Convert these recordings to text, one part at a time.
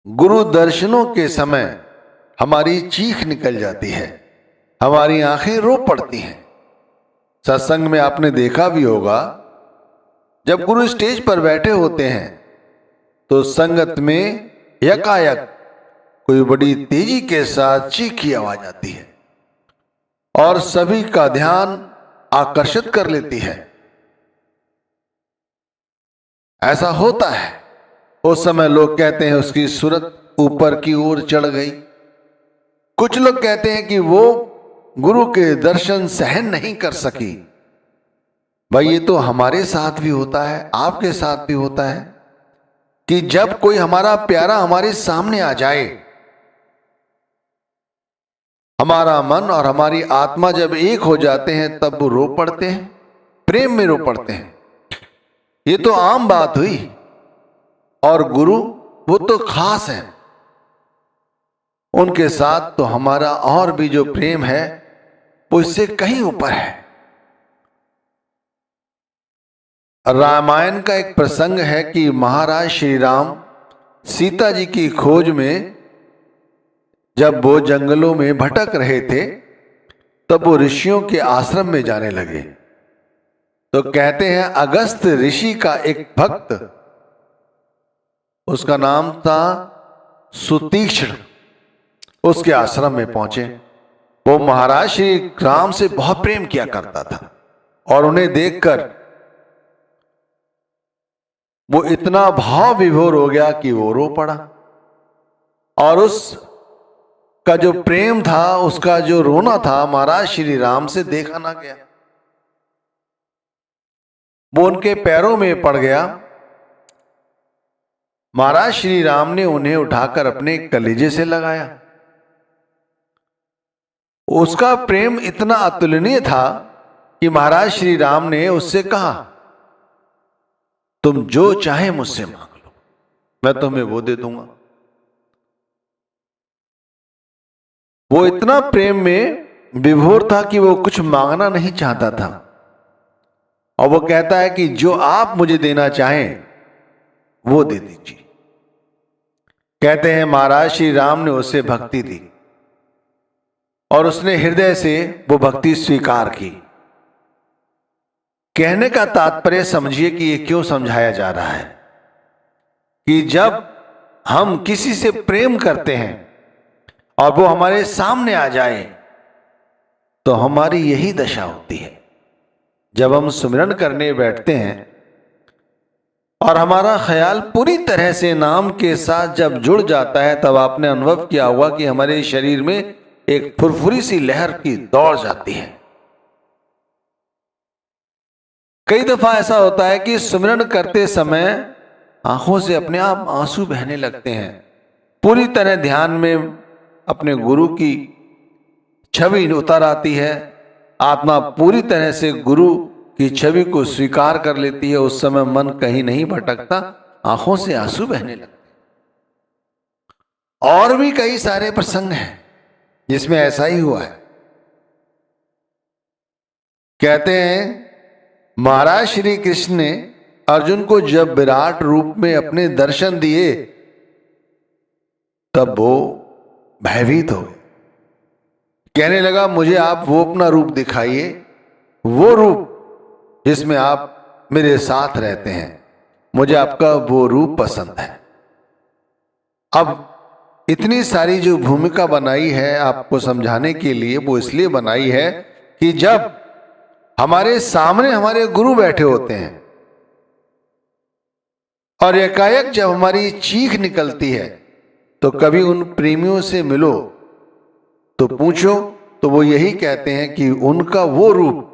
गुरु दर्शनों के समय हमारी चीख निकल जाती है, हमारी आंखें रो पड़ती हैं। सत्संग में आपने देखा भी होगा, जब गुरु स्टेज पर बैठे होते हैं तो संगत में यकायक कोई बड़ी तेजी के साथ चीख की आवाज आती है और सभी का ध्यान आकर्षित कर लेती है। ऐसा होता है। उस समय लोग कहते हैं उसकी सूरत ऊपर की ओर चढ़ गई। कुछ लोग कहते हैं कि वो गुरु के दर्शन सहन नहीं कर सकी। भाई, ये तो हमारे साथ भी होता है, आपके साथ भी होता है कि जब कोई हमारा प्यारा हमारे सामने आ जाए, हमारा मन और हमारी आत्मा जब एक हो जाते हैं तब वो रो पड़ते हैं, प्रेम में रो पड़ते हैं। ये तो आम बात हुई। और गुरु वो तो खास है, उनके साथ तो हमारा और भी जो प्रेम है वो इससे कहीं ऊपर है। रामायण का एक प्रसंग है कि महाराज श्री राम सीता जी की खोज में जब वो जंगलों में भटक रहे थे तब वो ऋषियों के आश्रम में जाने लगे। तो कहते हैं अगस्त ऋषि का एक भक्त, उसका नाम था सुतीक्ष्ण, उसके आश्रम में पहुंचे। वो महाराज श्री राम से बहुत प्रेम किया करता था और उन्हें देखकर वो इतना भाव विभोर हो गया कि वो रो पड़ा। और उसका जो प्रेम था, उसका जो रोना था, महाराज श्री राम से देखा ना गया। वो उनके पैरों में पड़ गया। महाराज श्री राम ने उन्हें उठाकर अपने कलेजे से लगाया। उसका प्रेम इतना अतुलनीय था कि महाराज श्री राम ने उससे कहा, तुम जो चाहे मुझसे मांग लो, मैं तुम्हें वो दे दूंगा। वो इतना प्रेम में विभोर था कि वो कुछ मांगना नहीं चाहता था। और वो कहता है कि जो आप मुझे देना चाहें वो दे दीजिए। कहते हैं महाराज श्री राम ने उसे भक्ति दी और उसने हृदय से वो भक्ति स्वीकार की। कहने का तात्पर्य समझिए कि ये क्यों समझाया जा रहा है कि जब हम किसी से प्रेम करते हैं और वो हमारे सामने आ जाए तो हमारी यही दशा होती है। जब हम सुमिरन करने बैठते हैं और हमारा ख्याल पूरी तरह से नाम के साथ जब जुड़ जाता है, तब आपने अनुभव किया होगा कि हमारे शरीर में एक फुरफुरी सी लहर की दौड़ जाती है। कई दफा ऐसा होता है कि सुमिरन करते समय आंखों से अपने आप आंसू बहने लगते हैं। पूरी तरह ध्यान में अपने गुरु की छवि उतर आती है। आत्मा पूरी तरह से गुरु की छवि को स्वीकार कर लेती है। उस समय मन कहीं नहीं भटकता, आंखों से आंसू बहने लगते। और भी कई सारे प्रसंग हैं जिसमें ऐसा ही हुआ है। कहते हैं महाराज श्री कृष्ण ने अर्जुन को जब विराट रूप में अपने दर्शन दिए तब वो भयभीत हो गए। कहने लगा, मुझे आप वो अपना रूप दिखाइए, वो रूप जिसमें आप मेरे साथ रहते हैं। मुझे आपका वो रूप पसंद है। अब इतनी सारी जो भूमिका बनाई है आपको समझाने के लिए, वो इसलिए बनाई है कि जब हमारे सामने हमारे गुरु बैठे होते हैं और एकाएक जब हमारी चीख निकलती है तो कभी उन प्रेमियों से मिलो तो पूछो तो वो यही कहते हैं कि उनका वो रूप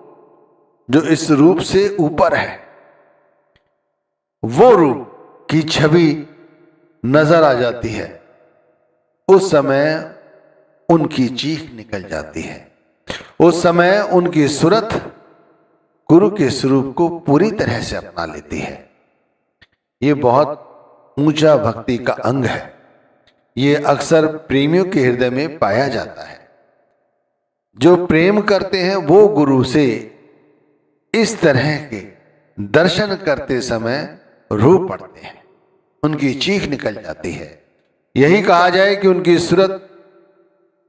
जो इस रूप से ऊपर है, वो रूप की छवि नजर आ जाती है। उस समय उनकी चीख निकल जाती है। उस समय उनकी सूरत गुरु के स्वरूप को पूरी तरह से अपना लेती है। ये बहुत ऊंचा भक्ति का अंग है। ये अक्सर प्रेमियों के हृदय में पाया जाता है। जो प्रेम करते हैं वो गुरु से इस तरह के दर्शन करते समय रो पड़ते हैं, उनकी चीख निकल जाती है। यही कहा जाए कि उनकी सूरत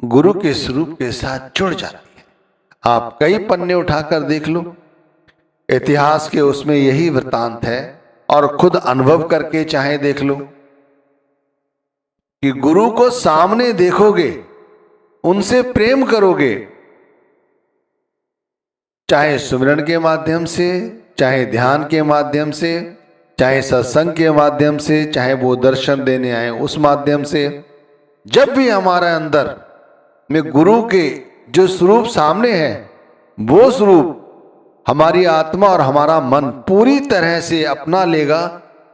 गुरु के स्वरूप के साथ जुड़ जाती है। आप कई पन्ने उठाकर देख लो, इतिहास के उसमें यही वृत्तांत है। और खुद अनुभव करके चाहे देख लो कि गुरु को सामने देखोगे, उनसे प्रेम करोगे, चाहे सुमिरन के माध्यम से, चाहे ध्यान के माध्यम से, चाहे सत्संग के माध्यम से, चाहे वो दर्शन देने आए उस माध्यम से, जब भी हमारे अंदर में गुरु के जो स्वरूप सामने है, वो स्वरूप हमारी आत्मा और हमारा मन पूरी तरह से अपना लेगा,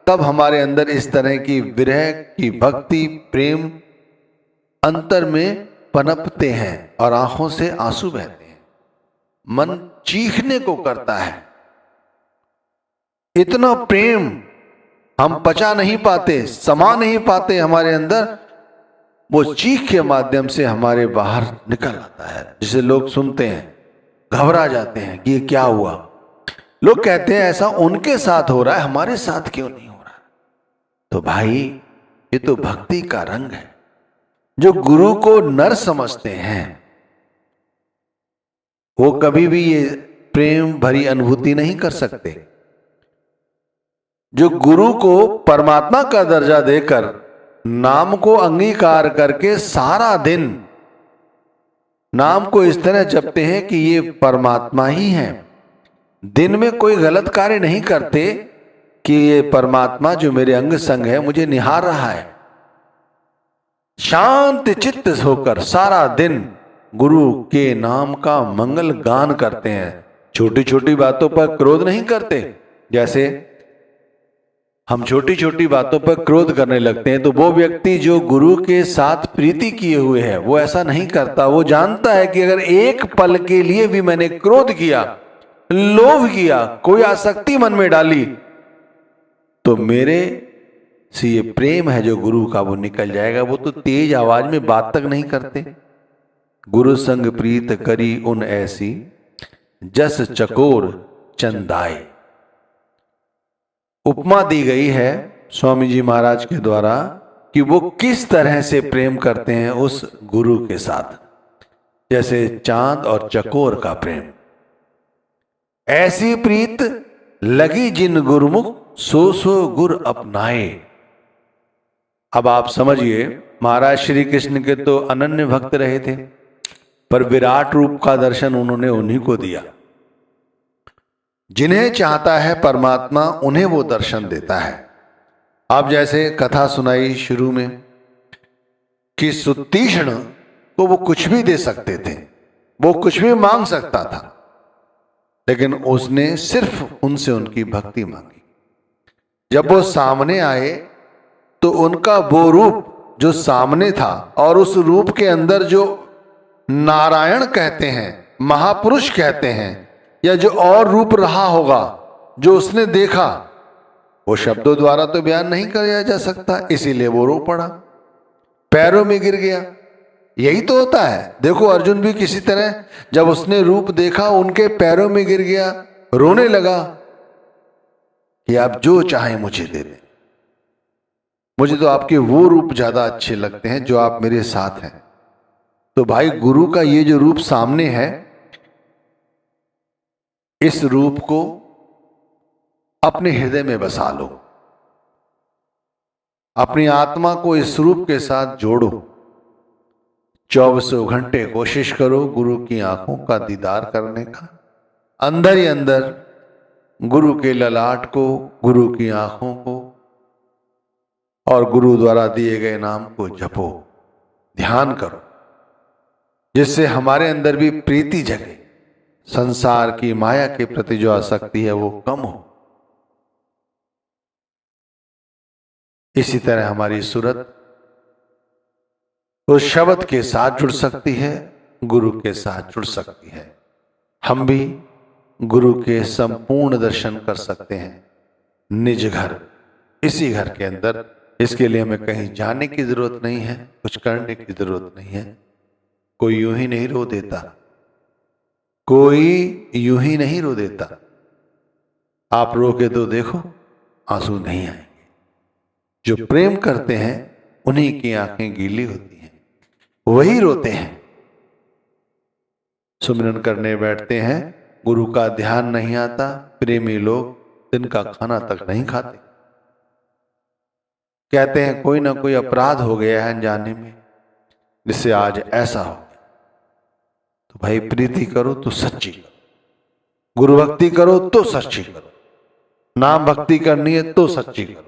तब हमारे अंदर इस तरह की विरह की भक्ति प्रेम अंतर में पनपते हैं और आंखों से आंसू बहते हैं, मन चीखने को करता है। इतना प्रेम हम पचा नहीं पाते, समा नहीं पाते हमारे अंदर, वो चीख के माध्यम से हमारे बाहर निकल आता है, जिसे लोग सुनते हैं घबरा जाते हैं कि ये क्या हुआ। लोग कहते हैं ऐसा उनके साथ हो रहा है, हमारे साथ क्यों नहीं हो रहा। तो भाई ये तो भक्ति का रंग है। जो गुरु को नर समझते हैं वो कभी भी ये प्रेम भरी अनुभूति नहीं कर सकते। जो गुरु को परमात्मा का दर्जा देकर नाम को अंगीकार करके सारा दिन नाम को इस तरह जपते हैं कि ये परमात्मा ही है, दिन में कोई गलत कार्य नहीं करते कि ये परमात्मा जो मेरे अंग संग है मुझे निहार रहा है, शांत चित्त होकर सारा दिन गुरु के नाम का मंगल गान करते हैं। छोटी छोटी बातों पर क्रोध नहीं करते। जैसे हम छोटी छोटी बातों पर क्रोध करने लगते हैं, तो वो व्यक्ति जो गुरु के साथ प्रीति किए हुए है वो ऐसा नहीं करता। वो जानता है कि अगर एक पल के लिए भी मैंने क्रोध किया, लोभ किया, कोई आसक्ति मन में डाली, तो मेरे से ये प्रेम है जो गुरु का वो निकल जाएगा। वो तो तेज आवाज में बात तक नहीं करते। गुरु संग प्रीत करी उन ऐसी जस चकोर चंदाए। उपमा दी गई है स्वामी जी महाराज के द्वारा कि वो किस तरह से प्रेम करते हैं उस गुरु के साथ, जैसे चांद और चकोर का प्रेम। ऐसी प्रीत लगी जिन गुरुमुख सो सो गुर अपनाए। अब आप समझिए, महाराज श्री कृष्ण के तो अनन्य भक्त रहे थे, पर विराट रूप का दर्शन उन्होंने उन्हीं को दिया। जिन्हें चाहता है परमात्मा उन्हें वो दर्शन देता है। आप जैसे कथा सुनाई शुरू में कि सुतीक्ष्ण को वो कुछ भी दे सकते थे, वो कुछ भी मांग सकता था, लेकिन उसने सिर्फ उनसे उनकी भक्ति मांगी। जब वो सामने आए तो उनका वो रूप जो सामने था और उस रूप के अंदर जो नारायण कहते हैं, महापुरुष कहते हैं, या जो और रूप रहा होगा जो उसने देखा, वो शब्दों द्वारा तो बयान नहीं किया जा सकता। इसीलिए वो रो पड़ा, पैरों में गिर गया। यही तो होता है। देखो अर्जुन भी किसी तरह जब उसने रूप देखा उनके पैरों में गिर गया, रोने लगा कि आप जो चाहे मुझे दे दें, मुझे तो आपके वो रूप ज्यादा अच्छे लगते हैं जो आप मेरे साथ हैं। तो भाई गुरु का ये जो रूप सामने है, इस रूप को अपने हृदय में बसा लो, अपनी आत्मा को इस रूप के साथ जोड़ो। 24 घंटे कोशिश करो गुरु की आंखों का दीदार करने का। अंदर ही अंदर गुरु के ललाट को, गुरु की आंखों को और गुरु द्वारा दिए गए नाम को जपो, ध्यान करो, जिससे हमारे अंदर भी प्रीति जगे, संसार की माया के प्रति जो आसक्ति है वो कम हो। इसी तरह हमारी सूरत उस शब्द के साथ जुड़ सकती है, गुरु के साथ जुड़ सकती है। हम भी गुरु के संपूर्ण दर्शन कर सकते हैं निज घर, इसी घर के अंदर। इसके लिए हमें कहीं जाने की जरूरत नहीं है, कुछ करने की जरूरत नहीं है। कोई यूं ही नहीं रो देता, कोई यूं ही नहीं रो देता। आप रो के तो देखो, आंसू नहीं आएंगे। जो प्रेम करते हैं उन्हीं की आंखें गीली होती हैं, वही रोते हैं। सुमिरन करने बैठते हैं, गुरु का ध्यान नहीं आता, प्रेमी लोग दिन का खाना तक नहीं खाते। कहते हैं कोई ना कोई अपराध हो गया है अनजाने में जिससे आज ऐसा हो गया। तो भाई प्रीति करो तो सच्ची करो, गुरु भक्ति करो तो सच्ची करो, नाम भक्ति करनी है तो सच्ची करो।